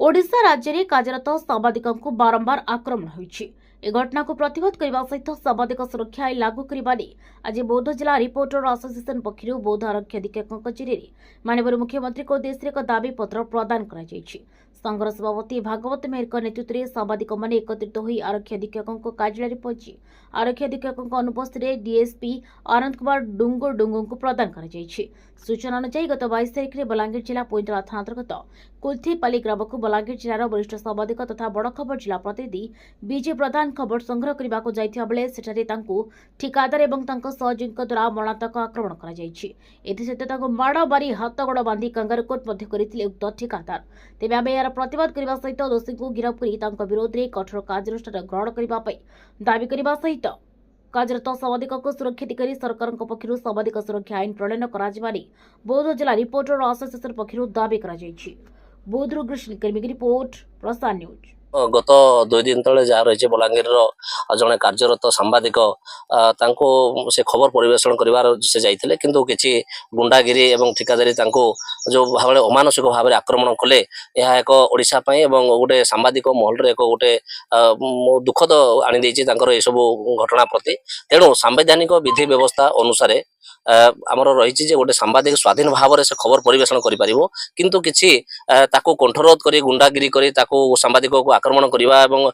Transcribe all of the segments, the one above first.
ओडिशा राज्य में कार्यरत सांबादिकों को बारंबार आक्रमण होइछि। ए घटना को प्रतिरोध करने सहित सांबादिक सुरक्षा आईन लागू करने आज बौद्ध जिला रिपोर्टर एसोसिएशन पक्षर बौद्ध आरक्षी अधीक्षक कचेरी माननीय मुख्यमंत्री को उद्देश्य एक दाबी पत्र प्रदान कर संघर सभापति भागवत मेहर नेतृत्व में सांबादिक मैंने एकत्रित हो आरक्षी अधीक्षकों कार्यालय पहुंची आरक्षी अधीक्षकों अनुपस्थित डीएसपी आनंद कुमार डुंगो को प्रदान कर सूचना अनुसार गत 22 तारिख में बलांगीर जिला पोइंटला थाना अंतर्गत कुल्थीपाली ग्राम को बलांगीर जिलार वरिष्ठ सांबादिक तथा बड़ खबर जिला प्रतिनिधि विजय प्रधान खबर संग्रह करने को जाइथिबा बेले सेठारे तांकु ठिकादार एवं तांको सहयोगीଙ୍କ द्वारा मरणात्मक आक्रमण करा जाइछि। एथिसहित तांको माड़ बारी हाथ गोड़ बांधी कंगारू कोर्ट मध्य करथिले उक्त ठिकादार। तेबे आमे यार प्रतिवाद करबा सहित दोषी को गिरफ्त करी तांको विरोध रे कठोर कार्यानुष्ठान ग्रहण करबा पई दाबी करबा सहित कार्यरत सांबादिक को सुरक्षा दिगरी सरकार पक्षर सांबादिक सुरक्षा आईन प्रणयन कराजिबानी बौद्ध जिला रिपोर्टर एसोसिएशन पक्षर दाबी करा जाइछि। बौद्धरू कृष्ण कर्मी की रिपोर्ट प्रसाद न्यूज। गत 2 दिन तले जहाँ रही बलांगीर जड़े कार्यरत सांबादिक से खबर परिवेषण कर से जाते किंतु किसी गुंडागिरी एवं ठिकादारी जो भाव अमानसिक भाव में आक्रमण कले यह एक ओडिशा गोटे सांबादिक महल एक गोटे दुखद आनी सब घटना प्रति तेणु सांविधानिक विधि व्यवस्था अनुसार आमर रही गोटे सांबादिक स्वाधीन भाव में से खबर परिवेषण कर किंतु किसी कंठरोध कर गुंडागिरी कर सांबादिक को आक्रमण करने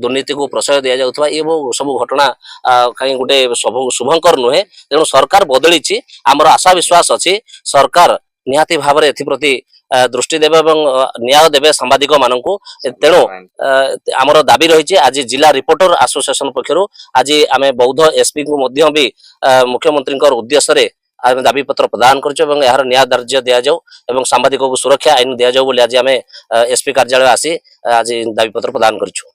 दुर्नीति को प्रशय दि जाऊा ये सब घटना कहीं गोटे शुभंकर नुहे। तेणु सरकार बदली आमर आशा विश्वास अच्छी सरकार निहाती भाव में एप्रति दृष्टि देवे न्याय देवे सांबादिक मानू। तेणु आमर दाबी रही आज जिला रिपोर्टर एसोसिएशन पक्षर आज आम बौद्ध एसपी को भी मुख्यमंत्री उद्देश्य दाबी पत्र प्रदान कर यार न्याय दर्ज दि जाऊ सांबादिक को सुरक्षा आईन दि जाऊ आज आम एसपी कार्यालय आसी आज दाबी पत्र प्रदान करूँ।